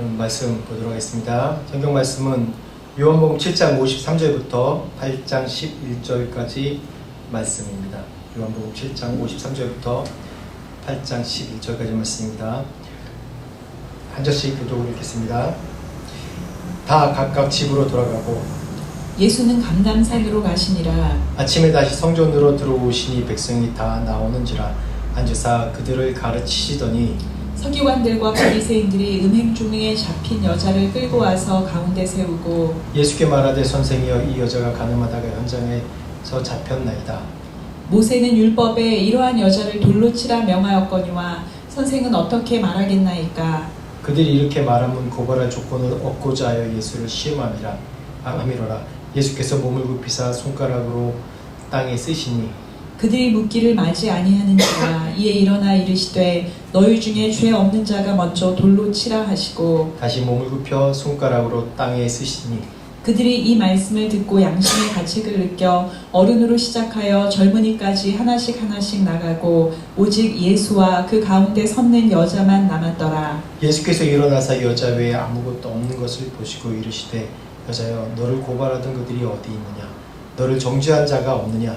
말씀 보도록 하겠습니다. 성경 말씀은 요한복음 7장 53절부터 8장 11절까지 말씀입니다. 요한복음 7장 53절부터 8장 11절까지 말씀입니다. 한 절씩 교독을 읽겠습니다. 다 각각 집으로 돌아가고 예수는 감람산으로 가시니라. 아침에 다시 성전으로 들어오시니 백성이 다 나오는지라 앉으사 그들을 가르치시더니 서기관들과 바리새인들이 음행 중에 잡힌 여자를 끌고 와서 가운데 세우고 예수께 말하되 선생이여 이 여자가 가늠하다가 현장에서 잡혔나이다. 모세는 율법에 이러한 여자를 돌로 치라 명하였거니와 선생은 어떻게 말하겠나이까. 그들이 이렇게 말하면 고발할 조건을 얻고자 하여 예수를 시험함이라 함이로라. 예수께서 몸을 굽히사 손가락으로 땅에 쓰시니 그들이 묻기를 마지 아니하는지라. 이에 일어나 이르시되 너희 중에 죄 없는 자가 먼저 돌로 치라 하시고 다시 몸을 굽혀 손가락으로 땅에 쓰시니 그들이 이 말씀을 듣고 양심의 가책을 느껴 어른으로 시작하여 젊은이까지 하나씩 나가고 오직 예수와 그 가운데 섰는 여자만 남았더라. 예수께서 일어나사 여자 외에 아무것도 없는 것을 보시고 이르시되 여자여 너를 고발하던 그들이 어디 있느냐 너를 정죄한 자가 없느냐.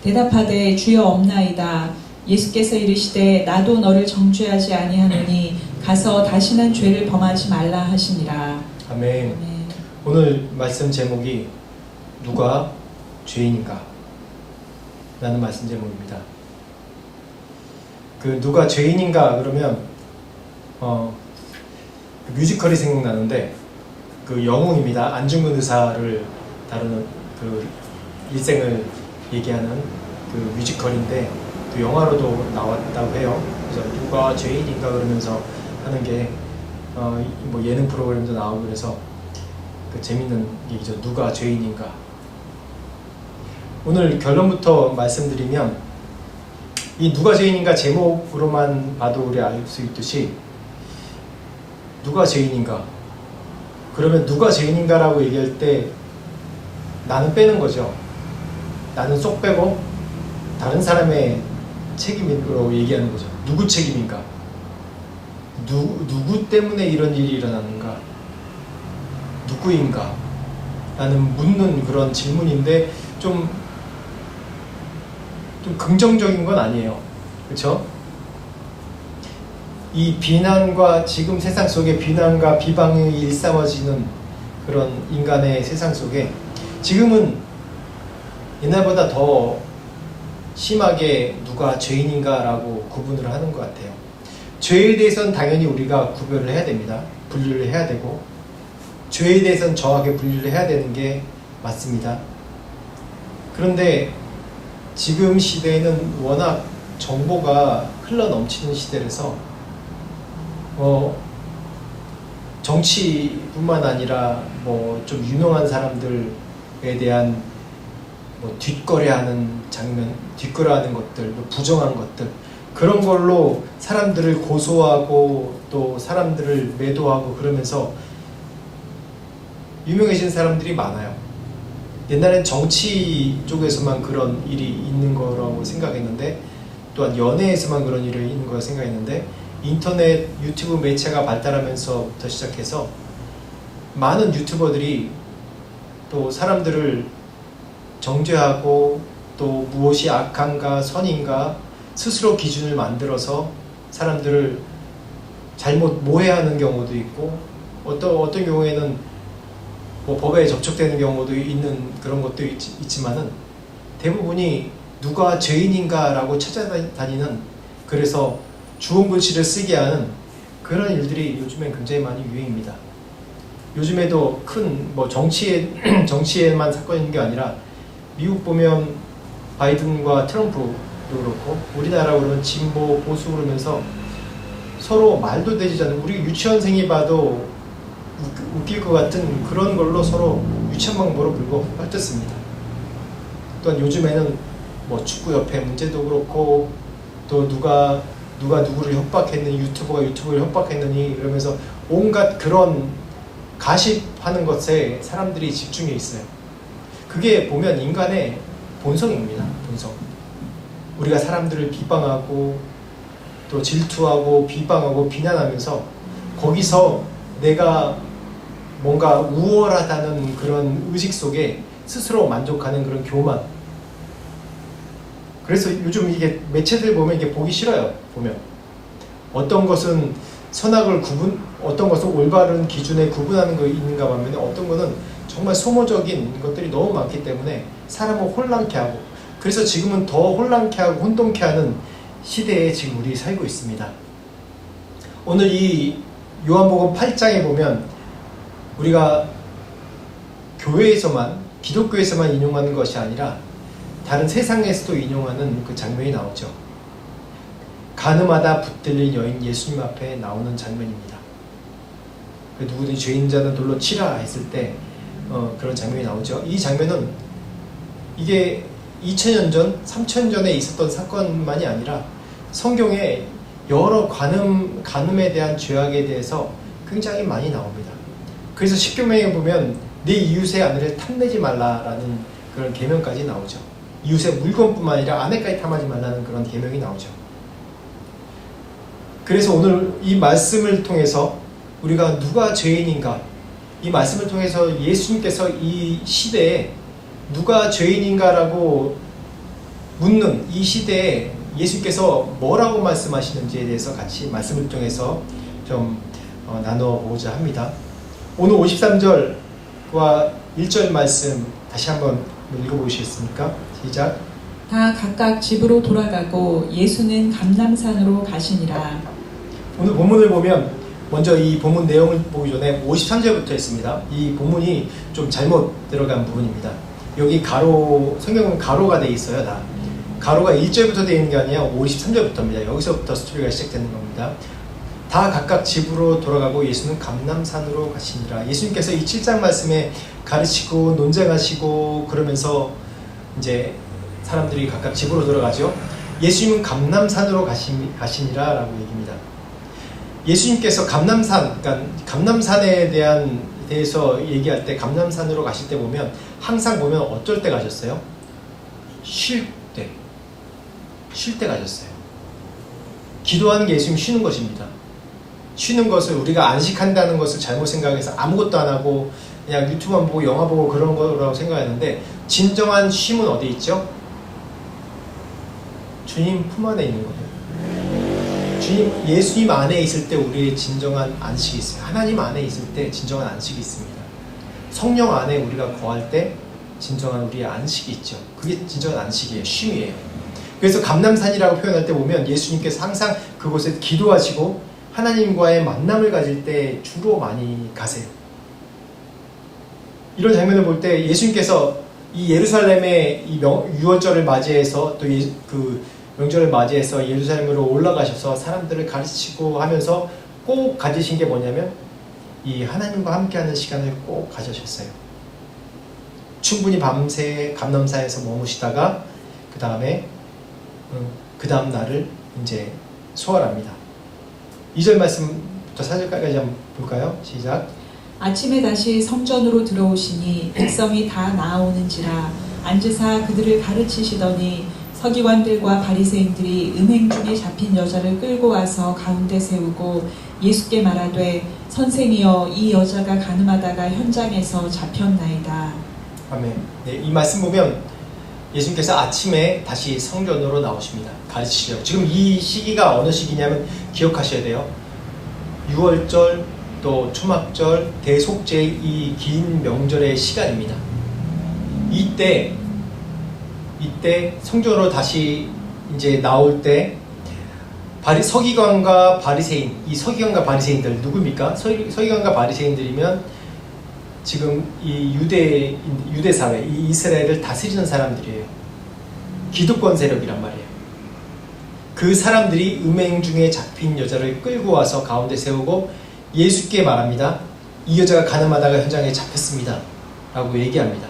대답하되 주여 없나이다. 예수께서 이르시되 나도 너를 정죄하지 아니하노니 가서 다시는 죄를 범하지 말라 하시니라. 아멘. 아멘. 오늘 말씀 제목이 누가 죄인인가? 라는 말씀 제목입니다. 그 누가 죄인인가 그러면 뮤지컬이 생각나는데 그 영웅입니다. 안중근 의사를 다루는 그 일생을 얘기하는 그 뮤지컬인데 또 영화로도 나왔다고 해요. 그래서 누가 죄인인가 그러면서 하는 게 뭐 예능 프로그램도 나오고 그래서 그 재밌는 얘기죠. 누가 죄인인가. 오늘 결론부터 말씀드리면 이 누가 죄인인가 제목으로만 봐도 우리 알 수 있듯이 누가 죄인인가 그러면 누가 죄인인가라고 얘기할 때 나는 빼는 거죠. 나는 쏙 빼고 다른 사람의 책임으로 얘기하는 거죠. 누구 책임인가? 누구 때문에 이런 일이 일어나는가? 누구인가? 라는 묻는 그런 질문인데 좀 긍정적인 건 아니에요. 그렇죠? 이 비난과 지금 세상 속에 비난과 비방이 일삼아지는 그런 인간의 세상 속에 지금은 옛날보다 더 심하게 누가 죄인인가 라고 구분을 하는 것 같아요. 죄에 대해서는 당연히 우리가 구별을 해야 됩니다. 분류를 해야 되고 죄에 대해서는 정확하게 분류를 해야 되는 게 맞습니다. 그런데 지금 시대에는 워낙 정보가 흘러 넘치는 시대라서 정치뿐만 아니라 뭐 좀 유명한 사람들에 대한 뭐 뒷거래하는 장면, 뒷거래하는 것들, 부정한 것들 그런 걸로 사람들을 고소하고 또 사람들을 매도하고 그러면서 유명해진 사람들이 많아요. 옛날엔 정치 쪽에서만 그런 일이 있는 거라고 생각했는데 또한 연예에서만 그런 일이 있는 거라고 생각했는데 인터넷, 유튜브 매체가 발달하면서부터 시작해서 많은 유튜버들이 또 사람들을 정죄하고 또 무엇이 악한가 선인가 스스로 기준을 만들어서 사람들을 잘못 모해하는 경우도 있고 어떤 경우에는 뭐 법에 접촉되는 경우도 있는 그런 것도 있지만은 대부분이 누가 죄인인가 라고 찾아다니는 그래서 주홍글씨를 쓰게 하는 그런 일들이 요즘엔 굉장히 많이 유행입니다. 요즘에도 큰 뭐 정치에만 사건이 있는 게 아니라 미국 보면 바이든과 트럼프도 그렇고 우리나라 그러면 진보 보수 그러면서 서로 말도 되지 않는 우리 유치원생이 봐도 웃길 것 같은 그런 걸로 서로 유치원망보로 물고 헐뜯습니다. 또한 요즘에는 뭐 축구협회 문제도 그렇고 또 누가 누구를 협박했느니 유튜버가 유튜버를 협박했느니 이러면서 온갖 그런 가십하는 것에 사람들이 집중해 있어요. 그게 보면 인간의 본성입니다. 본성. 우리가 사람들을 비방하고 또 질투하고 비방하고 비난하면서 거기서 내가 뭔가 우월하다는 그런 의식 속에 스스로 만족하는 그런 교만. 그래서 요즘 이게 매체들 보면 이게 보기 싫어요. 보면 어떤 것은 선악을 어떤 것은 올바른 기준에 구분하는 거 있는가 하면 어떤 거는 정말 소모적인 것들이 너무 많기 때문에 사람을 혼란케 하고, 그래서 지금은 더 혼란케 하고 혼돈케 하는 시대에 지금 우리 살고 있습니다. 오늘 이 요한복음 8장에 보면 우리가 교회에서만, 기독교에서만 인용하는 것이 아니라 다른 세상에서도 인용하는 그 장면이 나오죠. 가늠하다 붙들린 여인 예수님 앞에 나오는 장면입니다. 누구든지 죄인 자는 돌로 치라 했을 때 그런 장면이 나오죠. 이 장면은 이게 2000년 전, 3000년 전에 있었던 사건만이 아니라 성경에 여러 간음에 대한 죄악에 대해서 굉장히 많이 나옵니다. 그래서 십계명에 보면 내 이웃의 아내를 탐내지 말라라는 그런 계명까지 나오죠. 이웃의 물건뿐만 아니라 아내까지 탐하지 말라는 그런 계명이 나오죠. 그래서 오늘 이 말씀을 통해서 우리가 누가 죄인인가, 이 말씀을 통해서 예수님께서 이 시대에 누가 죄인인가라고 묻는 이 시대에 예수님께서 뭐라고 말씀하시는지에 대해서 같이 말씀을 통해서 좀 나눠보고자 합니다. 오늘 53절과 1절 말씀 다시 한번 읽어보시겠습니까? 시작. 다 각각 집으로 돌아가고 예수는 감람산으로 가시니라. 오늘 본문을 보면 먼저 이 본문 내용을 보기 전에 53절부터 했습니다. 이 본문이 좀 잘못 들어간 부분입니다. 여기 성경은 가로가 돼 있어요. 다 가로가 1절부터 되어 있는 게 아니라 53절부터입니다. 여기서부터 스토리가 시작되는 겁니다. 다 각각 집으로 돌아가고 예수는 감람산으로 가시니라. 예수님께서 이 7장 말씀에 가르치고 논쟁하시고 그러면서 이제 사람들이 각각 집으로 돌아가죠. 예수님은 감람산으로 가시니라 라고 얘기합니다. 예수님께서 감람산에 대해서 얘기할 때 감람산으로 가실 때 보면 항상 보면 어쩔 때 가셨어요? 쉴 때 가셨어요. 기도하는 게 예수님 쉬는 것입니다. 쉬는 것을 우리가 안식한다는 것을 잘못 생각해서 아무것도 안 하고 그냥 유튜브만 보고 영화 보고 그런 거라고 생각했는데, 진정한 쉼은 어디 있죠? 주님 품 안에 있는 거예요. 예수님 안에 있을 때 우리의 진정한 안식이 있어요. 하나님 안에 있을 때 진정한 안식이 있습니다. 성령 안에 우리가 거할 때 진정한 우리의 안식이 있죠. 그게 진정한 안식이에요. 쉼이에요. 그래서 감람산이라고 표현할 때 보면 예수님께서 항상 그곳에 기도하시고 하나님과의 만남을 가질 때 주로 많이 가세요. 이런 장면을 볼 때 예수님께서 이 예루살렘의 이 유월절을 맞이해서 또 그 명절을 맞이해서 예루살렘으로 올라가셔서 사람들을 가르치고 하면서 꼭 가지신 게 뭐냐면 이 하나님과 함께하는 시간을 꼭 가지셨어요. 충분히 밤새 감람산에서 머무시다가 그 다음 날을 이제 소활합니다. 2절 말씀부터 4절까지 한번 볼까요? 시작. 아침에 다시 성전으로 들어오시니 백성이 다 나아오는지라 앉으사 그들을 가르치시더니 서기관들과 바리새인들이 음행 중에 잡힌 여자를 끌고 와서 가운데 세우고 예수께 말하되 선생이여 이 여자가 간음하다가 현장에서 잡혔나이다. 아멘. 네, 이 말씀 보면 예수님께서 아침에 다시 성전으로 나오십니다. 가르치시려고. 지금 이 시기가 어느 시기냐면 기억하셔야 돼요. 6월절 또 초막절, 대속죄 이 긴 명절의 시간입니다. 이때 성전으로 다시 이제 나올 때 서기관과 바리새인, 이 서기관과 바리새인들 누굽니까? 서기관과 바리새인들이면 지금 이 유대 사회, 이 이스라엘을 다스리는 사람들이에요. 기득권 세력이란 말이에요. 그 사람들이 음행 중에 잡힌 여자를 끌고 와서 가운데 세우고 예수께 말합니다. 이 여자가 간음하다가 현장에 잡혔습니다. 라고 얘기합니다.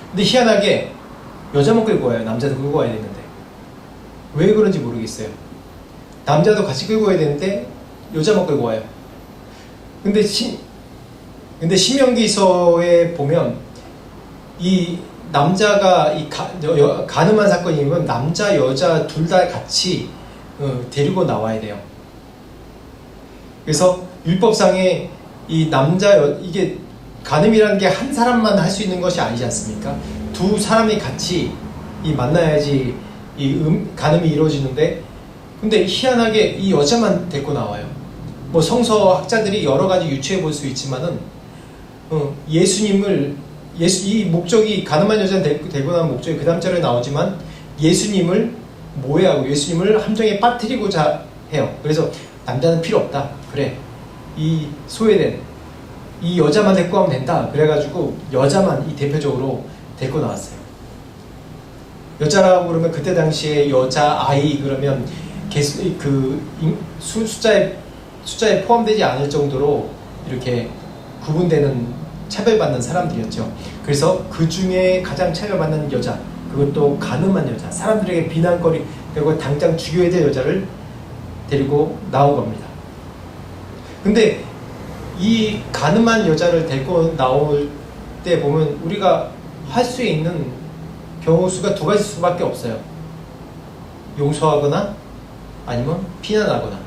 근데 희한하게 여자만 끌고 와요. 남자도 끌고 와야 되는데. 왜 그런지 모르겠어요. 남자도 같이 끌고 와야 되는데 여자만 끌고 와요. 근데 신명기서에 보면 이 남자가 간음한 사건이면 남자 여자 둘 다 같이 데리고 나와야 돼요. 그래서 율법상에 이 이게 간음이라는 게 한 사람만 할 수 있는 것이 아니지 않습니까? 두 사람이 같이 만나야지 간음이 이루어지는데, 근데 희한하게 이 여자만 데리고 나와요. 뭐 성서학자들이 여러 가지 유추해 볼 수 있지만은 이 목적이 가늠한 여자를 데리고 나온 목적이 그 다음 절에 나오지만 예수님을 모해하고 예수님을 함정에 빠뜨리고자 해요. 그래서 남자는 필요 없다. 그래, 이 소외된 이 여자만 데리고 가면 된다. 그래가지고 여자만 대표적으로 데리고 나왔어요. 여자라고 그러면 그때 당시에 여자 아이 그러면 숫자에 포함되지 않을 정도로 이렇게 구분되는 차별받는 사람들이었죠. 그래서 그 중에 가장 차별받는 여자, 그것도 간음한 여자, 사람들에게 비난거리, 그리고 당장 죽여야 될 여자를 데리고 나온 겁니다. 근데 이 간음한 여자를 데리고 나올 때 보면 우리가 할 수 있는 경우 수가 두 가지 수밖에 없어요. 용서하거나 아니면 비난하거나.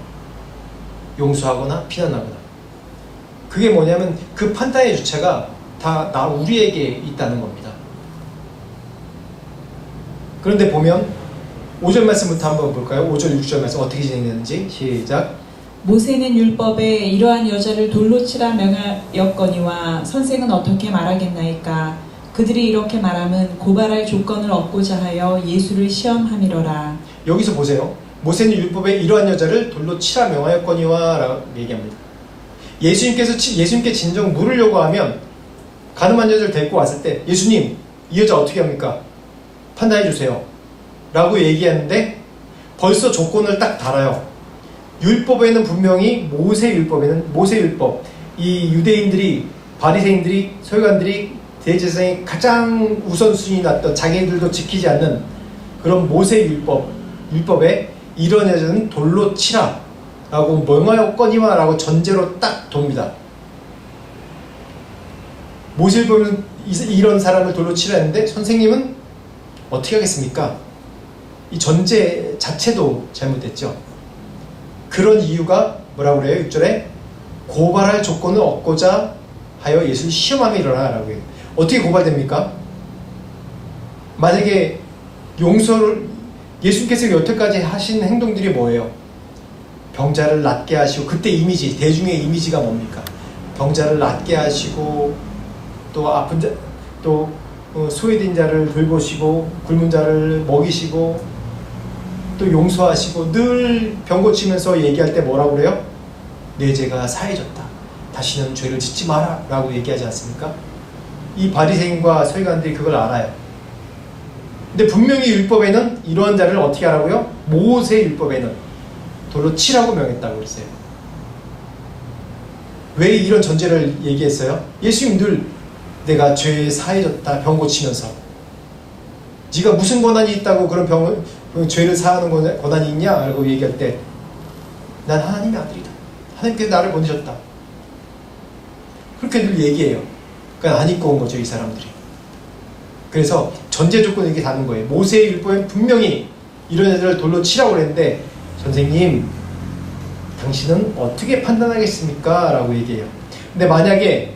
용서하거나 비난하거나. 그게 뭐냐면 그 판단의 주체가 다 우리에게 있다는 겁니다. 그런데 보면 5절 말씀부터 한번 볼까요? 5절 6절 말씀 어떻게 진행되는지. 시작. 모세는 율법에 이러한 여자를 돌로 치라 명하였거니와 선생은 어떻게 말하겠나이까. 그들이 이렇게 말하면 고발할 조건을 얻고자 하여 예수를 시험함이러라. 여기서 보세요. 모세는 율법에 이러한 여자를 돌로 치라 명하였거니와 라고 얘기합니다. 예수님께 진정 물으려고 하면 간음한 여자를 데리고 왔을 때 예수님, 이 여자 어떻게 합니까? 판단해 주세요 라고 얘기하는데 벌써 조건을 딱 달아요. 율법에는 분명히 모세율법, 이 유대인들이, 바리새인들이, 서기관들이, 대제사장이 가장 우선순위 났던, 자기들도 지키지 않는 그런 율법에 이런 여자는 돌로 치라 라고 명하였거니와 라고 전제로 딱 돕니다. 모세율법은 이런 사람을 돌로 치라 했는데 선생님은 어떻게 하겠습니까? 이 전제 자체도 잘못됐죠. 그런 이유가 뭐라고 그래요? 6절에 고발할 조건을 얻고자 하여 예수를 시험함이러라 라고 해요. 어떻게 고발됩니까? 만약에 예수님께서 여태까지 하신 행동들이 뭐예요? 병자를 낫게 하시고, 그때 이미지, 대중의 이미지가 뭡니까? 병자를 낫게 하시고, 또 아픈 자, 또 소외된 자를 돌보시고, 굶은 자를 먹이시고, 또 용서하시고, 늘 병 고치면서 얘기할 때 뭐라고 그래요? 내 죄가 사해졌다. 다시는 죄를 짓지 마라 라고 얘기하지 않습니까? 이 바리새인과 서기관들이 그걸 알아요. 근데 분명히 율법에는 이러한 자를 어떻게 하라고요? 모세 율법에는 돌로 치라고 명했다고 그랬어요. 왜 이런 전제를 얘기했어요? 예수님 늘 내가 죄에 사해졌다 병 고치면서, 네가 무슨 권한이 있다고 그런 죄를 사하는 권한이 있냐? 라고 얘기할 때 난 하나님의 아들이다. 하나님께서 나를 보내셨다. 그렇게 늘 얘기해요. 그러니까 안 입고 온 거죠, 이 사람들이. 그래서 전제 조건을 이렇게 다는 거예요. 모세의 율법엔 분명히 이런 애들을 돌로 치라고 그랬는데 선생님, 당신은 어떻게 판단하겠습니까? 라고 얘기해요. 근데 만약에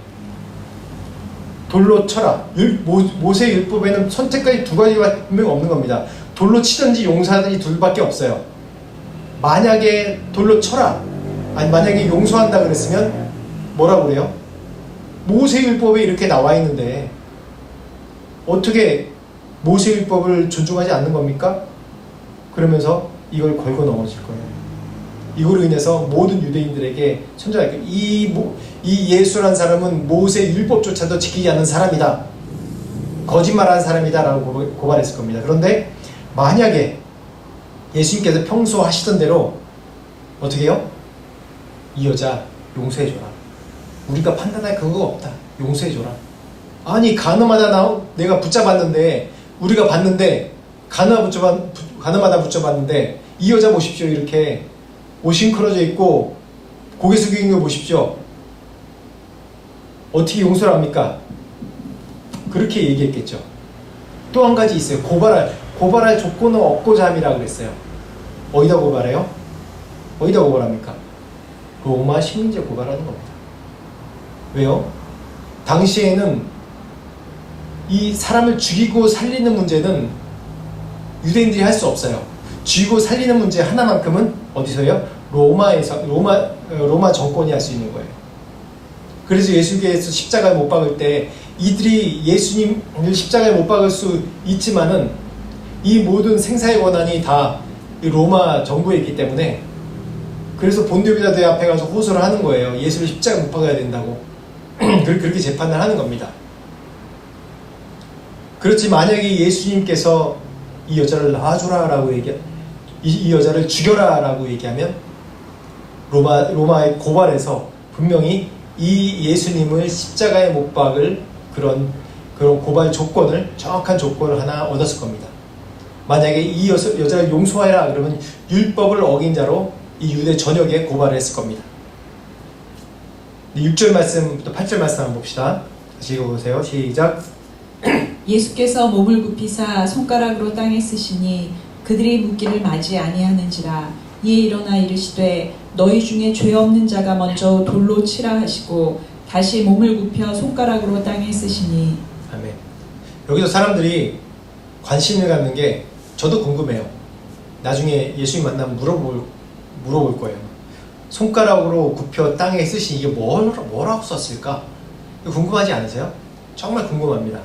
돌로 쳐라. 모세 율법에는 선택까지 두 가지가 분명히 없는 겁니다. 돌로 치든지 용서하든지 둘밖에 없어요. 만약에 돌로 쳐라, 아니 만약에 용서한다 그랬으면 뭐라고 그래요? 모세율법에 이렇게 나와 있는데 어떻게 모세율법을 존중하지 않는 겁니까? 그러면서 이걸 걸고 넘어질 거예요. 이걸로 인해서 모든 유대인들에게 선전할 이 예수란 사람은 모세율법조차도 지키지 않는 사람이다, 거짓말하는 사람이다 라고 고발했을 겁니다. 그런데 만약에 예수님께서 평소 하시던 대로 어떻게 해요? 이 여자 용서해줘라. 우리가 판단할 근거가 없다. 용서해줘라. 아니 간음하다 내가 붙잡았는데, 우리가 봤는데 간음하다 붙잡았는데 이 여자 보십시오. 이렇게 오싱크러져 있고 고개 숙이는 거 보십시오. 어떻게 용서를 합니까? 그렇게 얘기했겠죠. 또 한 가지 있어요. 고발할 조건을 얻고자 함이라고 그랬어요. 어디다 고발해요? 어디다 고발합니까? 로마 식민지에 고발하는 겁니다. 왜요? 당시에는 이 사람을 죽이고 살리는 문제는 유대인들이 할 수 없어요. 죽이고 살리는 문제 하나만큼은 어디서요? 로마 정권이 할 수 있는 거예요. 그래서 예수께서 십자가에 못 박을 때 이들이 예수님을 십자가에 못 박을 수 있지만은 이 모든 생사의 권한이 다 로마 정부에 있기 때문에 그래서 본디오 빌라도 앞에 가서 호소를 하는 거예요. 예수를 십자가에 못 박아야 된다고. 그렇게 재판을 하는 겁니다. 그렇지 만약에 예수님께서 이 여자를 놔줘라라고 이 여자를 죽여라라고 얘기하면 로마의 고발에서 분명히 이 예수님을 십자가에 못 박을 그런 고발 조건을 정확한 조건을 하나 얻었을 겁니다. 만약에 이 여자를 용서해라 그러면 율법을 어긴 자로 이 유대 전역에 고발을 했을 겁니다. 6절 말씀부터 8절 말씀 한번 봅시다. 다시 읽어보세요. 시작. 예수께서 몸을 굽히사 손가락으로 땅에 쓰시니 그들이 묻기를 맞이 아니하는지라. 이에 일어나 이르시되 너희 중에 죄 없는 자가 먼저 돌로 치라 하시고 다시 몸을 굽혀 손가락으로 땅에 쓰시니. 아멘. 여기서 사람들이 관심을 갖는 게 저도 궁금해요. 나중에 예수님 만나면 물어볼 거예요. 손가락으로 굽혀 땅에 쓰신 이게 뭐라고 썼을까? 궁금하지 않으세요? 정말 궁금합니다.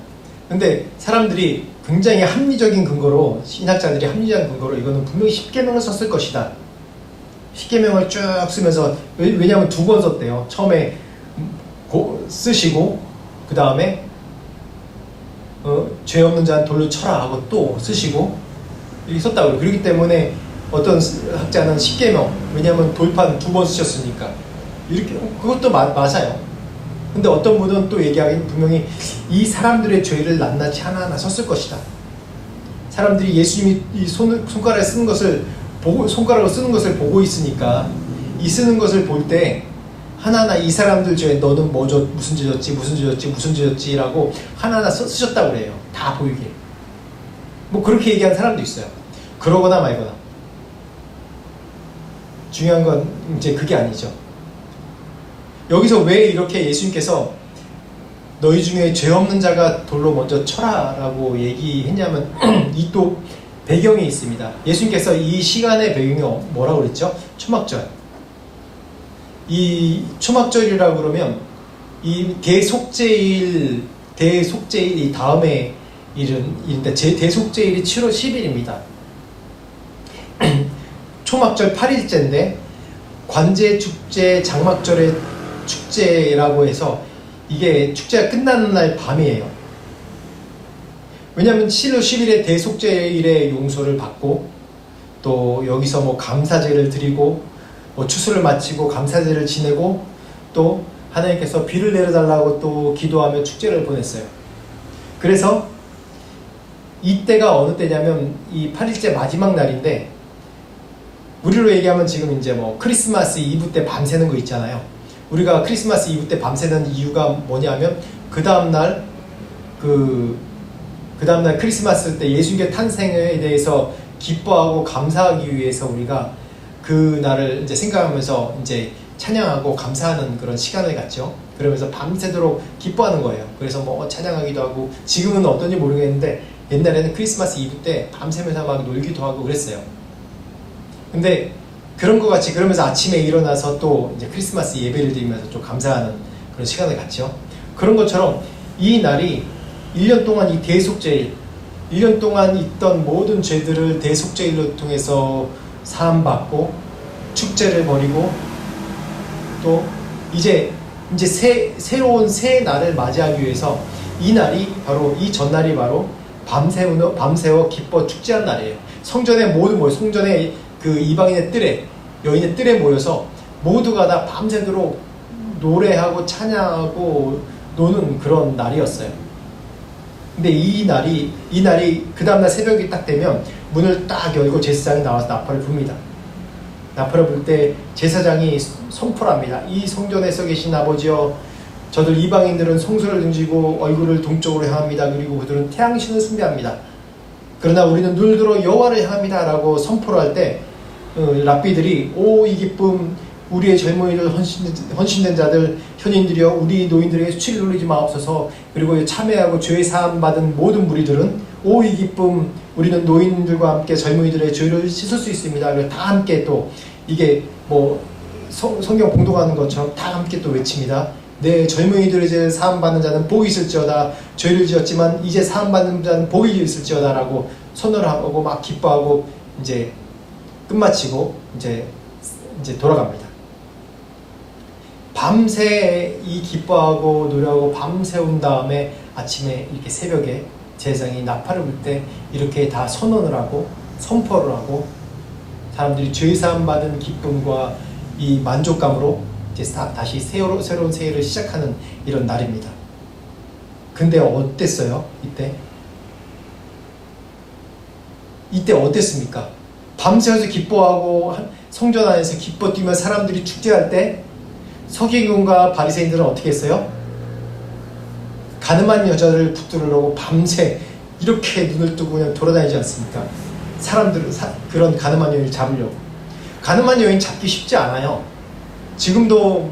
근데 사람들이 굉장히 합리적인 근거로, 신학자들이 합리적인 근거로 이거는 분명히 십계명을 썼을 것이다. 십계명을 쭉 쓰면서, 왜냐하면 2번 썼대요. 처음에 쓰시고 그 다음에 죄 없는 자는 돌로 쳐라 하고 또 쓰시고 이렇게 썼다고. 그렇기 때문에 어떤 학자는 십계명, 왜냐하면 돌판 2번 쓰셨으니까 이렇게, 그것도 맞아요. 근데 어떤 분은 또 얘기하기는 분명히 이 사람들의 죄를 낱낱이 하나하나 썼을 것이다. 사람들이 예수님이 이 손가락을 쓰는 것을 보고 있으니까 이 쓰는 것을 볼 때 하나하나 이 사람들 죄 너는 무슨 죄졌지 라고 하나하나 쓰셨다고 그래요. 다 보이게. 뭐 그렇게 얘기하는 사람도 있어요. 그러거나 말거나. 중요한 건 이제 그게 아니죠. 여기서 왜 이렇게 예수님께서 너희 중에 죄 없는 자가 돌로 먼저 쳐라 라고 얘기했냐면 이 또 배경이 있습니다. 예수님께서 이 시간의 배경이 뭐라고 그랬죠? 초막절. 이 초막절이라고 그러면 이 대속죄일 이 다음에 일인데 대속죄일이 7월 10일입니다. 초막절 8일째인데 관제 축제, 장막절의 축제라고 해서 이게 축제가 끝나는 날 밤이에요. 왜냐하면 7월 10일에 대속죄일의 용서를 받고 또 여기서 뭐 감사제를 드리고 뭐 추수를 마치고 감사제를 지내고 또 하나님께서 비를 내려달라고 또 기도하며 축제를 보냈어요. 그래서 이때가 어느 때냐면 이 8일째 마지막 날인데 우리로 얘기하면 지금 이제 뭐 크리스마스 이브 때 밤새는 거 있잖아요. 우리가 크리스마스 이브 때 밤새는 이유가 뭐냐면 그 다음날 크리스마스 때 예수님의 탄생에 대해서 기뻐하고 감사하기 위해서 우리가 그 날을 이제 생각하면서 이제 찬양하고 감사하는 그런 시간을 갖죠. 그러면서 밤새도록 기뻐하는 거예요. 그래서 뭐 찬양하기도 하고, 지금은 어떤지 모르겠는데 옛날에는 크리스마스 이브 때 밤새면서 막 놀기도 하고 그랬어요. 근데 그런 것 같이 그러면서 아침에 일어나서 또 이제 크리스마스 예배를 드리면서 좀 감사하는 그런 시간을 갖죠. 그런 것처럼 이 날이 1년 동안 이 대속죄일, 1년 동안 있던 모든 죄들을 대속죄일로 통해서 사함받고 축제를 벌이고 또 이제 새로운 새 날을 맞이하기 위해서 이 날이 바로, 이 전날이 바로 밤새워 기뻐 축제한 날이에요. 성전에 성전에 그 이방인의 뜰에, 여인의 뜰에 모여서 모두가 다 밤새도록 노래하고 찬양하고 노는 그런 날이었어요. 근데 이 날이 그 다음날 새벽이 딱 되면 문을 딱 열고 제사장이 나와서 나팔을 붑니다. 나팔을 불 때 제사장이 선포합니다. 이 성전에서 계신 아버지여, 저들 이방인들은 성소를 등지고 얼굴을 동쪽으로 향합니다. 그리고 그들은 태양신을 숭배합니다. 그러나 우리는 눈을 들어 여호와를 향합니다 라고 선포를 할 때 랍비들이 오 이 기쁨, 우리의 젊은이들 헌신된 자들 현인들이여 우리 노인들에게 수치를 누리지 마옵소서. 그리고 참회하고 죄 사함 받은 모든 무리들은 오 이 기쁨 우리는 노인들과 함께 젊은이들의 죄를 씻을 수 있습니다. 그리고 다 함께 또 이게 뭐 성경 봉독하는 것처럼 다 함께 또 외칩니다. 내 젊은이들의 죄 사함 받는 자는 복이 있을지어다. 죄를 지었지만 이제 사함 받는 자는 복이 있을지어다 라고 선언을 하고 막 기뻐하고 이제 끝마치고 이제 돌아갑니다. 밤새 이 기뻐하고 노래하고 밤새운 다음에 아침에 이렇게 새벽에 제사장이 나팔을 불 때 이렇게 다 선언을 하고 선포를 하고 사람들이 죄사함 받은 기쁨과 이 만족감으로 이제 다시 새로운 새해를 시작하는 이런 날입니다. 근데 어땠어요? 이때 어땠습니까? 밤새워서 기뻐하고 성전 안에서 기뻐 뛰며 사람들이 축제할 때 서기관과 바리새인들은 어떻게 했어요? 가늠한 여자를 붙들으려고 밤새 이렇게 눈을 뜨고 그냥 돌아다니지 않습니까? 사람들은 그런 가늠한 여인을 잡으려고. 가늠한 여인 잡기 쉽지 않아요. 지금도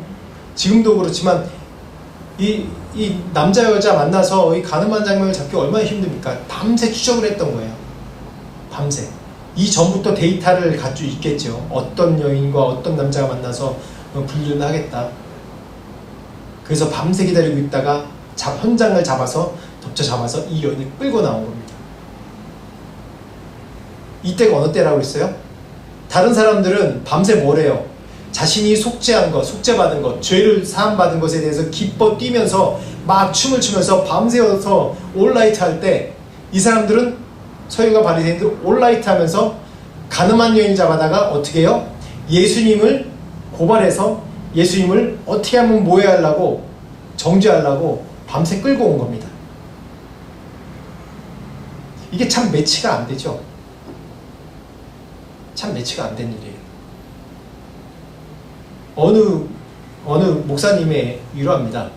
그렇지만 이 남자 여자 만나서 이 가늠한 장면을 잡기 얼마나 힘듭니까? 밤새 추적을 했던 거예요. 밤새. 이 전부터 데이터를 가지고 있겠죠. 어떤 여인과 어떤 남자가 만나서 분류를 하겠다. 그래서 밤새 기다리고 있다가 현장을 덮쳐 잡아서 이 여인을 끌고 나온 겁니다. 이때가 어느 때라고 했어요? 다른 사람들은 밤새 뭐래요? 자신이 속죄받은 것, 죄를 사함받은 것에 대해서 기뻐 뛰면서 막 춤을 추면서 밤새워서 올라이트 할 때 이 사람들은 서기관과 바리새인들 올라이트 하면서 가늠한 여인 잡아다가 어떻게 해요? 예수님을 고발해서 예수님을 어떻게 하면 모해하려고 정죄하려고 밤새 끌고 온 겁니다. 이게 참 매치가 안 되죠. 참 매치가 안 된 일이에요. 어느 목사님의 위로합니다.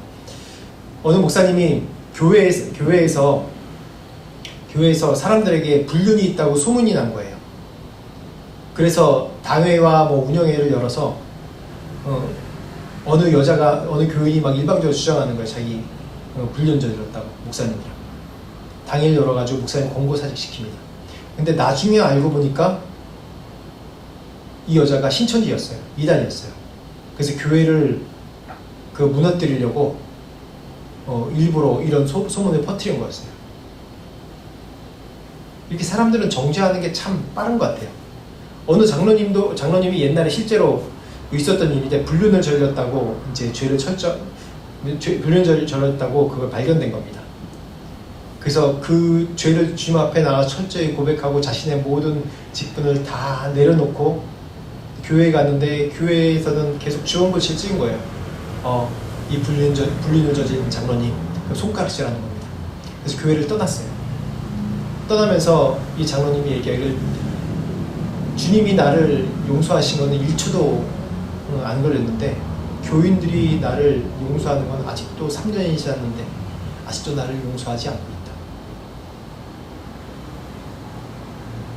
어느 목사님이 교회에서 사람들에게 불륜이 있다고 소문이 난 거예요. 그래서 당회와 운영회를 열어서 어느 교인이 막 일방적으로 주장하는 거예요. 자기 불륜 저질렀다고 목사님이랑 당회를 열어가지고 목사님 권고사직 시킵니다. 근데 나중에 알고 보니까 이 여자가 신천지였어요. 이단이었어요. 그래서 교회를 무너뜨리려고 일부러 이런 소문을 퍼뜨린 거였어요. 이렇게 사람들은 정죄하는 게 참 빠른 것 같아요. 어느 장로님이 옛날에 실제로 있었던 일인데 불륜을 저질렀다고 이제 불륜을 저질렀다고 그걸 발견된 겁니다. 그래서 그 죄를 주님 앞에 나가 철저히 고백하고 자신의 모든 직분을 다 내려놓고 교회에 갔는데 교회에서는 계속 주원고시를 찍은 거예요. 이 불륜을 저지른 장로님 손가락질하는 겁니다. 그래서 교회를 떠났어요. 떠나면서 이 장로님이 얘기하기를 주님이 나를 용서하신 거는 1초도 안 걸렸는데 교인들이 나를 용서하는 건 아직도 3년이 지났는데 아직도 나를 용서하지 않고 있다.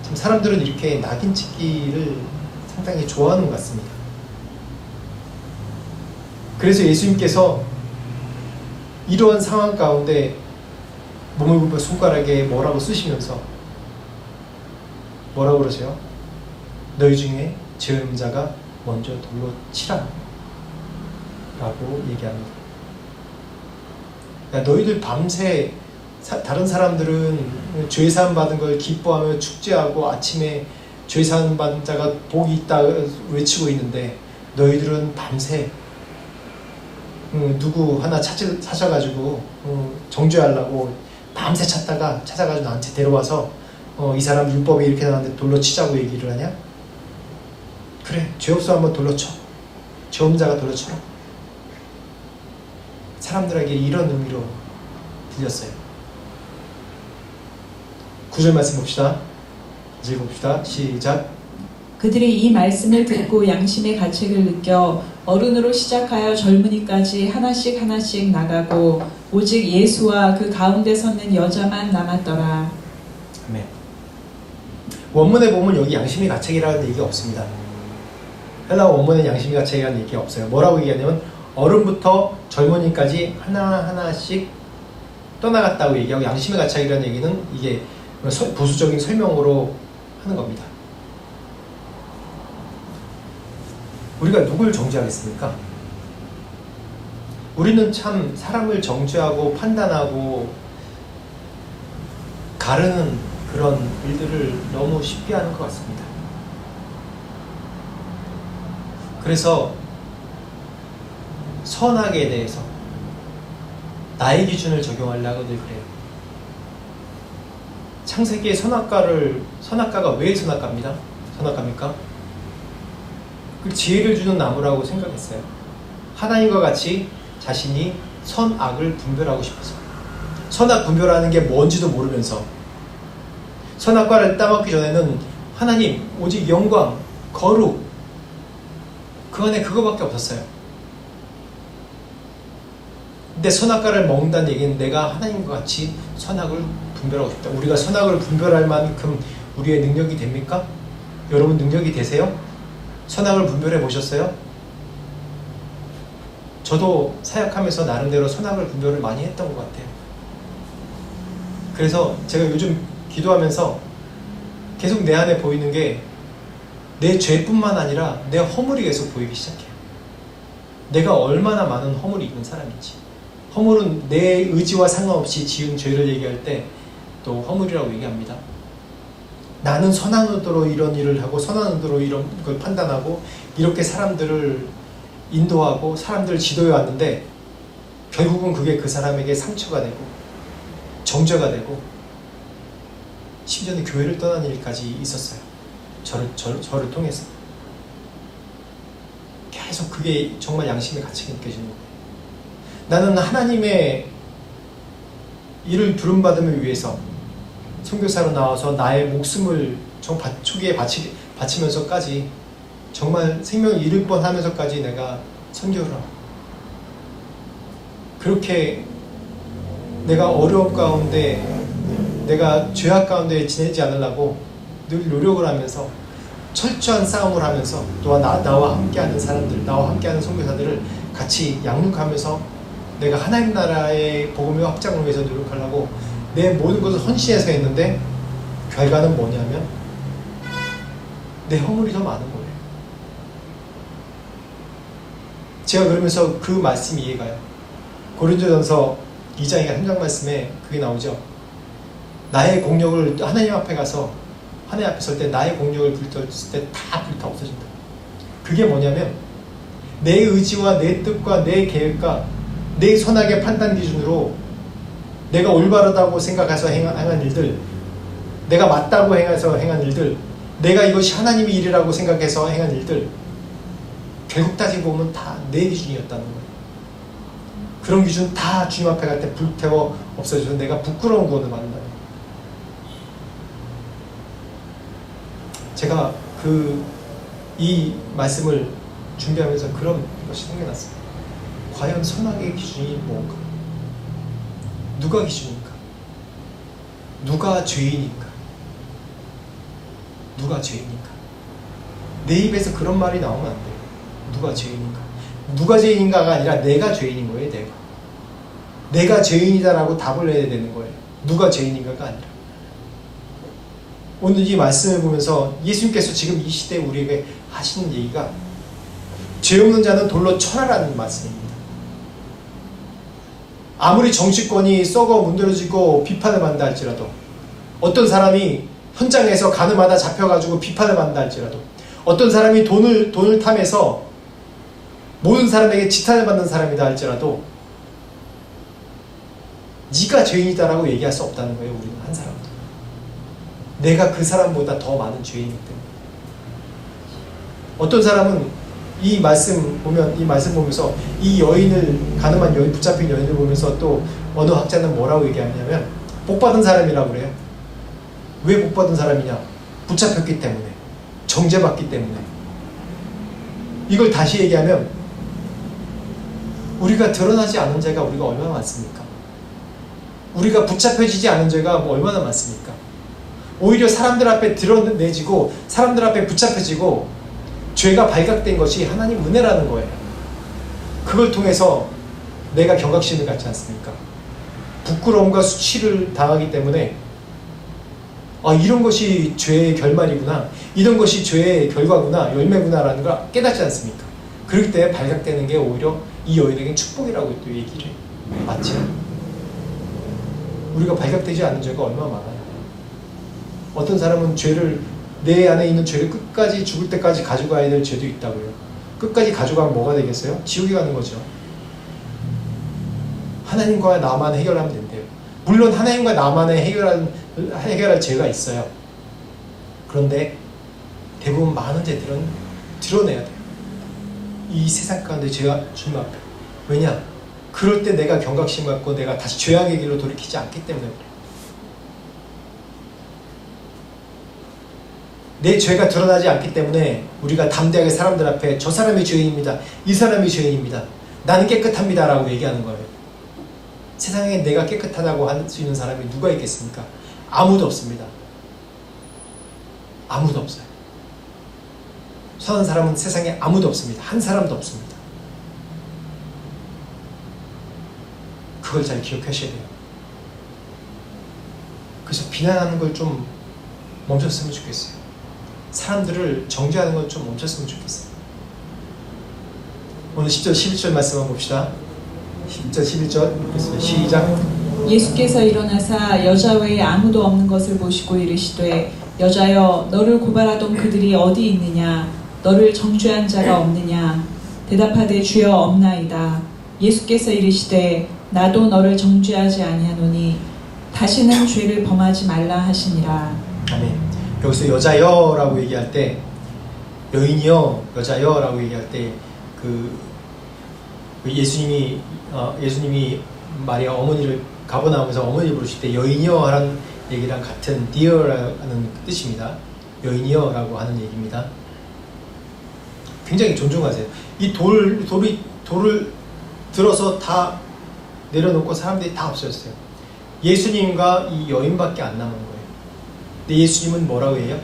참 사람들은 이렇게 낙인 찍기를 상당히 좋아하는 것 같습니다. 그래서 예수님께서 이러한 상황 가운데 몸을 굽혀 손가락에 뭐라고 쓰시면서 뭐라고 그러세요? 너희 중에 죄 없는 자가 먼저 돌로 치라 라고 얘기합니다. 그러니까 너희들 밤새 다른 사람들은 죄사함 받은 걸 기뻐하며 축제하고 아침에 죄사함 받은 자가 복이 있다 외치고 있는데 너희들은 밤새 누구 하나 찾아가지고 정죄하려고 밤새 찾아가지고 나한테 데려와서 이 사람 율법에 이렇게 나왔는데 돌로 치자고 얘기를 하냐? 그래, 죄 없어 한번 돌로 쳐. 죄 없는 자가 돌로 쳐라. 사람들에게 이런 의미로 들렸어요. 9절 말씀 봅시다. 읽어봅시다. 시작. 그들이 이 말씀을 듣고 양심의 가책을 느껴 어른으로 시작하여 젊은이까지 하나씩 나가고 오직 예수와 그 가운데 섰는 여자만 남았더라. 아멘. 원문에 보면 여기 양심의 가책이라는 얘기가 없습니다. 헬라어 원문에 양심의 가책이라는 얘기가 없어요. 뭐라고 얘기하냐면 어른부터 젊은이까지 하나하나씩 떠나갔다고 얘기하고, 양심의 가책이라는 얘기는 이게 보수적인 설명으로 하는 겁니다. 우리가 누굴 정죄하겠습니까? 우리는 참 사람을 정죄하고 판단하고 가르는 그런 일들을 너무 쉽게 하는 것 같습니다. 그래서 선악에 대해서 나의 기준을 적용하려고 늘 그래요. 창세기의 선악과가 왜 선악과입니까? 그 지혜를 주는 나무라고 생각했어요. 하나님과 같이 자신이 선악을 분별하고 싶어서. 선악 분별하는 게 뭔지도 모르면서, 선악과를 따먹기 전에는 하나님 오직 영광, 거룩, 그 안에 그거밖에 없었어요. 근데 선악과를 먹는다는 얘기는 내가 하나님과 같이 선악을 분별하고 싶다. 우리가 선악을 분별할 만큼 우리의 능력이 됩니까? 여러분 능력이 되세요? 선악을 분별해 보셨어요? 저도 사역하면서 나름대로 선악을 분별을 많이 했던 것 같아요. 그래서 제가 요즘 기도하면서 계속 내 안에 보이는 게 내 죄뿐만 아니라 내 허물이 계속 보이기 시작해요. 내가 얼마나 많은 허물이 있는 사람인지. 허물은 내 의지와 상관없이 지은 죄를 얘기할 때 또 허물이라고 얘기합니다. 나는 선한 의도로 이런 일을 하고 선한 의도로 이런 걸 판단하고 이렇게 사람들을 인도하고 사람들을 지도해 왔는데 결국은 그게 그 사람에게 상처가 되고 정죄가 되고 심지어는 교회를 떠나는 일까지 있었어요. 저를 통해서. 계속 그게 정말 양심의 가책이 느껴지는 거예요. 나는 하나님의 일을 부름받음을 위해서 선교사로 나와서 나의 목숨을 초기에 바치면서까지 정말 생명을 잃을 뻔하면서까지 내가 선교를 하고, 그렇게 내가 어려움 가운데, 내가 죄악 가운데 지내지 않으려고 늘 노력을 하면서 철저한 싸움을 하면서, 또한 나와 함께하는 사람들, 나와 함께하는 선교사들을 같이 양육하면서 내가 하나님 나라의 복음의 확장을 위해서 노력하려고 내 모든 것을 헌신해서 했는데 결과는 뭐냐면 내 허물이 더 많은 거예요. 제가 그러면서 그 말씀이 이해가요. 고린도전서 2장의 3장 말씀에 그게 나오죠. 나의 공력을 하나님 앞에 가서 하나님 앞에 설 때 나의 공력을 불태웠을 때 다 불타 없어진다. 그게 뭐냐면 내 의지와 내 뜻과 내 계획과 내 선악의 판단 기준으로 내가 올바르다고 생각해서 행한 일들, 내가 맞다고 해서 행한 일들, 내가 이것이 하나님의 일이라고 생각해서 행한 일들, 결국 따지고 보면 다 내 기준이었다는 거예요. 그런 기준 다 주님 앞에 갈 때 불태워 없어져서 내가 부끄러운 구원을 받는다는 거예요. 제가 이 말씀을 준비하면서 그런 것이 생겨났어요. 과연 선악의 기준이 뭔가? 누가 기준입니까? 누가 죄인입니까? 누가 죄인인가? 내 입에서 그런 말이 나오면 안 돼요. 누가 죄인인가? 누가 죄인인가가 아니라 내가 죄인인 거예요. 내가 죄인이다라고 답을 내야 되는 거예요. 누가 죄인인가가 아니라. 오늘 이 말씀을 보면서 예수님께서 지금 이 시대에 우리에게 하시는 얘기가 죄 없는 자는 돌로 쳐라라는 말씀입니다. 아무리 정치권이 썩어 문드러지고 비판을 받는다 할지라도, 어떤 사람이 현장에서 가늠하다 잡혀가지고 비판을 받는다 할지라도, 어떤 사람이 돈을 탐해서 모든 사람에게 지탄을 받는 사람이다 할지라도 네가 죄인이다라고 얘기할 수 없다는 거예요. 우리는 한 사람도. 내가 그 사람보다 더 많은 죄인이기 때문에. 어떤 사람은 이 말씀 보면서 이 가늠한 여인, 붙잡힌 여인을 보면서 또 어느 학자는 뭐라고 얘기하냐면 복받은 사람이라고 그래요. 왜 복받은 사람이냐? 붙잡혔기 때문에, 정죄받기 때문에. 이걸 다시 얘기하면 우리가 드러나지 않은 죄가 우리가 얼마나 많습니까? 우리가 붙잡혀지지 않은 죄가 얼마나 많습니까? 오히려 사람들 앞에 드러내지고 사람들 앞에 붙잡혀지고 죄가 발각된 것이 하나님 은혜라는 거예요. 그걸 통해서 내가 경각심을 갖지 않습니까? 부끄러움과 수치를 당하기 때문에 이런 것이 죄의 결말이구나, 이런 것이 죄의 결과구나, 열매구나라는 걸 깨닫지 않습니까? 그럴 때 발각되는 게 오히려 이 여인에게는 축복이라고 또 얘기를 해요. 맞죠? 우리가 발각되지 않는 죄가 얼마나 많아요. 어떤 사람은 내 안에 있는 죄를 끝까지 죽을 때까지 가져가야 될 죄도 있다고요. 끝까지 가져가면 뭐가 되겠어요? 지옥에 가는 거죠. 하나님과 나만 해결하면 된대요. 물론 하나님과 나만의 해결할 죄가 있어요. 그런데 대부분 많은 죄들은 드러내야 돼요. 이 세상 가운데 죄가 주님 앞에. 왜냐? 그럴 때 내가 경각심 갖고 내가 다시 죄악의 길로 돌이키지 않기 때문에 그래요. 내 죄가 드러나지 않기 때문에 우리가 담대하게 사람들 앞에 저 사람이 죄인입니다, 이 사람이 죄인입니다, 나는 깨끗합니다 라고 얘기하는 거예요. 세상에 내가 깨끗하다고 할 수 있는 사람이 누가 있겠습니까? 아무도 없습니다. 아무도 없어요. 선한 사람은 세상에 아무도 없습니다. 한 사람도 없습니다. 그걸 잘 기억하셔야 돼요. 그래서 비난하는 걸 좀 멈췄으면 좋겠어요. 사람들을 정죄하는 건 좀 멈췄으면 좋겠어요. 오늘 10절 11절 말씀 한번 봅시다. 10절 11절 보겠습니다. 시작. 예수께서 일어나사 여자 외에 아무도 없는 것을 보시고 이르시되 여자여 너를 고발하던 그들이 어디 있느냐, 너를 정죄한 자가 없느냐. 대답하되 주여 없나이다. 예수께서 이르시되 나도 너를 정죄하지 아니하노니 다시는 죄를 범하지 말라 하시니라. 아멘. 여기서 여자여라고 얘기할 때, 여인이여, 여자여라고 얘기할 때 예수님이 마리아 어머니를 가버나움에서 어머니 부르실 때 여인이여 하는 얘기랑 같은 dear라는 뜻입니다. 여인이여라고 하는 얘기입니다. 굉장히 존중하세요. 이 돌을 들어서 다 내려놓고 사람들이 다 없어졌어요. 예수님과 이 여인밖에 안 남은 거예요. 근데 예수님은 뭐라고 해요?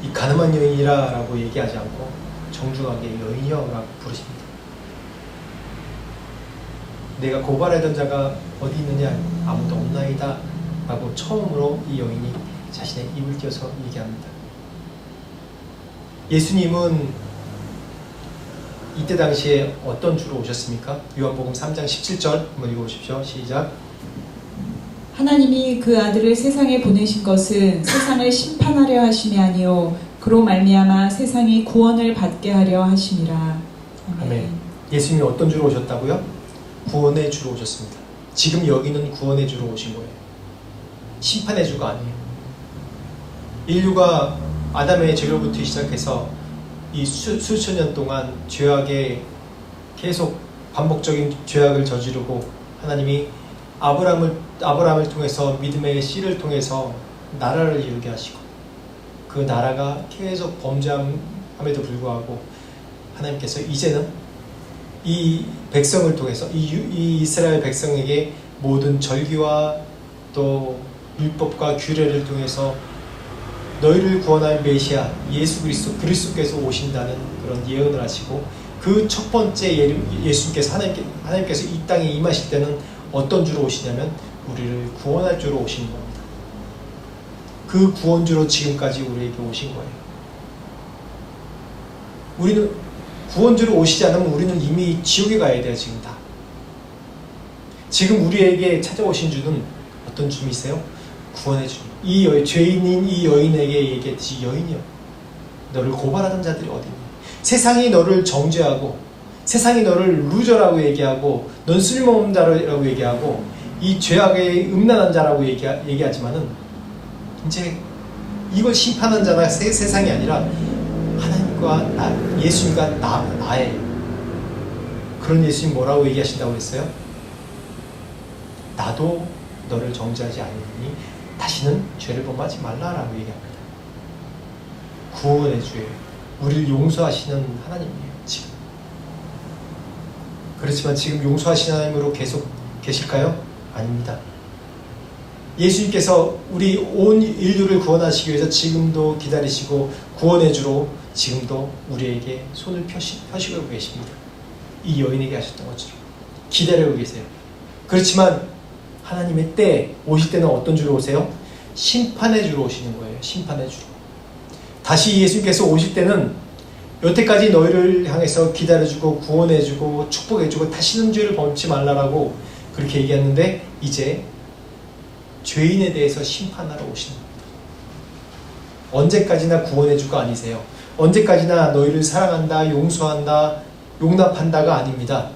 이 가늠한 여인이라 라고 얘기하지 않고 정중하게 여인이여 라고 부르십니다. 내가 고발하던 자가 어디 있느냐, 아무도 없나이다 라고 처음으로 이 여인이 자신의 입을 띄어서 얘기합니다. 예수님은 이때 당시에 어떤 주로 오셨습니까? 요한복음 3장 17절 한번 읽어보십시오. 시작. 하나님이 그 아들을 세상에 보내신 것은 세상을 심판하려 하심이 아니요 그로 말미암아 세상이 구원을 받게 하려 하심이라. 아멘. 예수님이 어떤 주로 오셨다고요? 구원의 주로 오셨습니다. 지금 여기는 구원의 주로 오신 거예요. 심판의 주가 아니에요. 인류가 아담의 죄로부터 시작해서 이 수천 년 동안 죄악에 계속 반복적인 죄악을 저지르고 하나님이 아브라함을 통해서 믿음의 씨를 통해서 나라를 이루게 하시고 그 나라가 계속 범죄함에도 불구하고 하나님께서 이제는 이 백성을 통해서 이 이스라엘 백성에게 모든 절기와 또 율법과 규례를 통해서 너희를 구원할 메시아 예수 그리스도께서 오신다는 그런 예언을 하시고 그 첫 번째 예수님께서 하나님께서 이 땅에 임하실 때는 어떤 주로 오시냐면 우리를 구원할 주로 오시는 겁니다. 그 구원주로 지금까지 우리에게 오신 거예요. 우리는 구원주로 오시지 않으면 우리는 이미 지옥에 가야 돼요. 지금 다. 지금 우리에게 찾아오신 주는 어떤 주이세요? 구원의 주. 이 죄인인 이 여인에게 얘기했듯이 여인이여 너를 고발하던 자들이 어디 있니? 세상이 너를 정죄하고 세상이 너를 루저라고 얘기하고 넌 쓸모없는 자라고 얘기하고 이 죄악의 음란한 자라고 얘기하지만은 이제 이걸 심판한 자가 세상이 아니라 하나님과 예수님과 나예요. 그런 예수님 뭐라고 얘기하신다고 했어요? 나도 너를 정죄하지 않으니 다시는 죄를 범하지 말라라고 얘기합니다. 구원의 주예요. 우리를 용서하시는 하나님이에요. 지금. 그렇지만 지금 용서하시는 하나님으로 계속 계실까요? 아닙니다. 예수님께서 우리 온 인류를 구원하시기 위해서 지금도 기다리시고 구원의 주로 지금도 우리에게 손을 펴시고 계십니다. 이 여인에게 하셨던 것처럼 기다리고 계세요. 그렇지만 하나님의 때 오실 때는 어떤 주로 오세요? 심판의 주로 오시는 거예요. 심판의 주로. 다시 예수님께서 오실 때는 여태까지 너희를 향해서 기다려주고 구원해주고 축복해주고 다시는 죄를 범치 말라라고 그렇게 얘기했는데 이제 죄인에 대해서 심판하러 오시는 겁니다. 언제까지나 구원해주고 아니세요. 언제까지나 너희를 사랑한다, 용서한다, 용납한다가 아닙니다.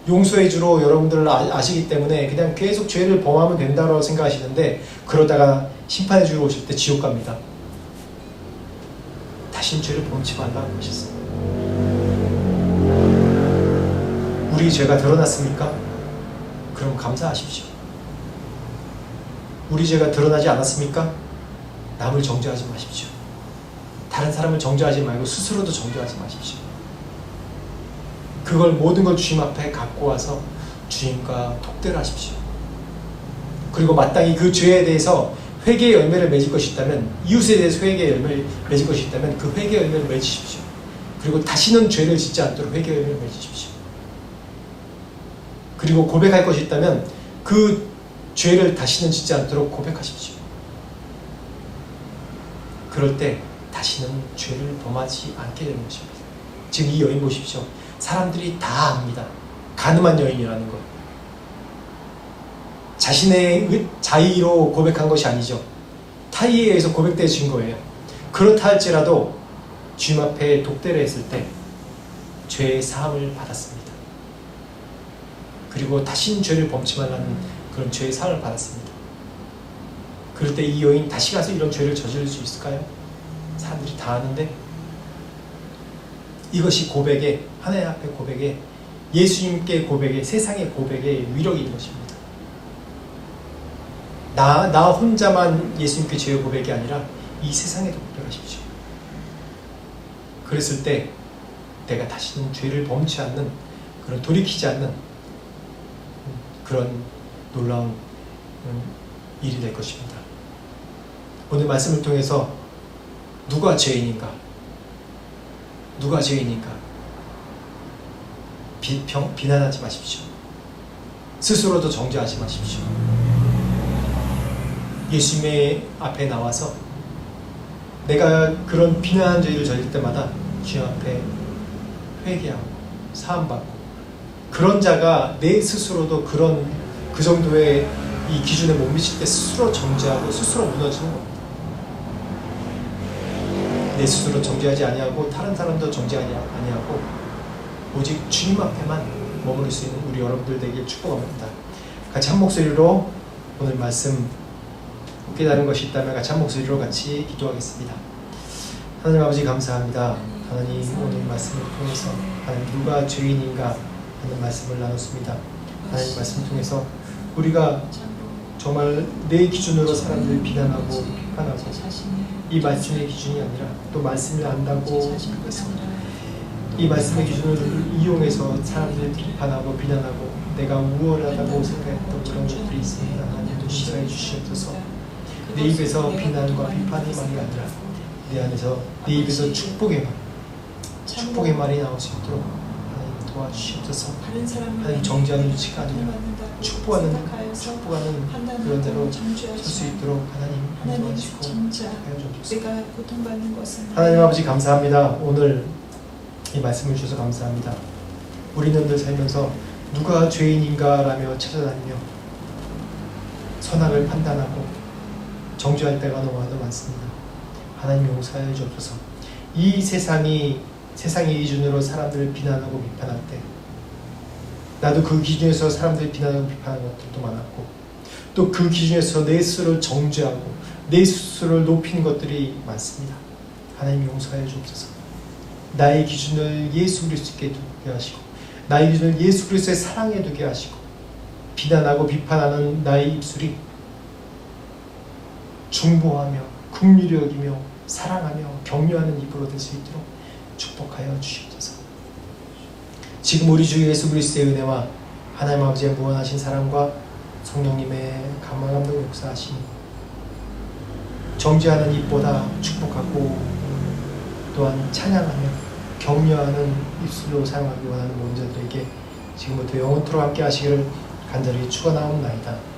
용서의 주로 여러분들 아시기 때문에 그냥 계속 죄를 범하면 된다고 생각하시는데 그러다가 심판의 주로 오실 때 지옥 갑니다. 다신 죄를 범치 말라고 하셨어요. 우리 죄가 드러났습니까? 그럼 감사하십시오. 우리 죄가 드러나지 않았습니까? 남을 정죄하지 마십시오. 다른 사람을 정죄하지 말고 스스로도 정죄하지 마십시오. 그걸 모든 걸 주님 앞에 갖고 와서 주님과 독대하십시오. 그리고 마땅히 그 죄에 대해서 회개의 열매를 맺을 것이 있다면, 이웃에 대해서 회개의 열매를 맺을 것이 있다면 그 회개의 열매를 맺으십시오. 그리고 다시는 죄를 짓지 않도록 회개의 열매를 맺으십시오. 그리고 고백할 것이 있다면 그 죄를 다시는 짓지 않도록 고백하십시오. 그럴 때 다시는 죄를 범하지 않게 되는 것입니다. 지금 이 여인 보십시오. 사람들이 다 압니다. 가늠한 여인이라는 것. 자신의 자의로 고백한 것이 아니죠. 타의에 의해서 고백되어진 거예요. 그렇다 할지라도 주님 앞에 독대를 했을 때 죄의 사함을 받았습니다. 그리고 다신 죄를 범치 말라는 그런 죄의 사함을 받았습니다. 그럴 때 이 여인 다시 가서 이런 죄를 저지를 수 있을까요? 사람들이 다 아는데. 이것이 고백의, 하나님 앞에 고백의, 예수님께 고백의, 세상의 고백의 위력인 것입니다. 나 혼자만 예수님께 죄의 고백이 아니라 이 세상에도 고백하십시오. 그랬을 때 내가 다시는 죄를 범치 않는, 그런 돌이키지 않는 그런 놀라운 일이 될 것입니다. 오늘 말씀을 통해서 누가 죄인인가? 누가 죄인인가? 비난하지 마십시오. 스스로도 정죄하지 마십시오. 예수님의 앞에 나와서 내가 그런 비난한 죄를 저질 때마다 주님 앞에 회개하고 사함받고, 그런 자가 내 스스로도 그 정도의 이 기준에 못 미칠 때 스스로 정죄하고 스스로 무너지는 겁니다. 내 스스로 정죄하지 아니하고 다른 사람도 정죄하지 아니하고 오직 주님 앞에만 머무를 수 있는 우리 여러분들 되길 축복합니다. 같이 한 목소리로 오늘 말씀 깨달은 것이 있다면 같이 한 목소리로 같이 기도하겠습니다. 하나님 아버지 감사합니다. 하나님 오늘 말씀을 통해서 하나님 누가 죄인인가 하는 말씀을 나눴습니다. 하나님 말씀을 통해서 우리가 정말 내 기준으로 사람들을 비난하고 비판하고 이 말씀의 기준이 아니라 또 말씀을 안다고 해서 이 말씀의 기준을 이용해서 사람들을 비판하고 비난하고 내가 우월하다고 생각했던 그런 것들이 있습니다. 하나님 용서해 주시옵소서. 내 입에서 비난과 비판의 말이 아니라 내 안에서 내 입에서 축복의 말이 나올 수 있도록 하나님 도와주시옵소서. 하나님 정죄하는 위치가 아니라 축복하는 그런 대로 설 수 있도록 하나님 도와주시고 내가 고통받는 것은 하나님 아버지 감사합니다. 오늘 이 말씀을 주셔서 감사합니다. 우리는 늘 살면서 누가 죄인인가 라며 찾아다니며 선악을 판단하고 정죄할 때가 너무나도 많습니다. 하나님 용서하여 주옵소서. 이 세상의 기준으로 사람들을 비난하고 비판할 때 나도 그 기준에서 사람들을 비난하고 비판하는 것들도 많았고 또 그 기준에서 내 스스로를 정죄하고 내 스스로를 높이는 것들이 많습니다. 하나님 용서하여 주옵소서. 나의 기준을 예수 그리스도께 두게 하시고 나의 기준을 예수 그리스도의 사랑에 두게 하시고 비난하고 비판하는 나의 입술이 중보하며 긍휼히 여기며 사랑하며 격려하는 입으로 될 수 있도록 축복하여 주시옵소서. 지금 우리 주 예수 그리스도의 은혜와 하나님 아버지의 무한하신 사랑과 성령님의 감화 감동 역사하심이 정죄하는 입보다 축복하고 또한 찬양하며 격려하는 입술로 사용하기 원하는 목자들에게 지금부터 영원토록 함께 하시기를 간절히 축원하옵나이다.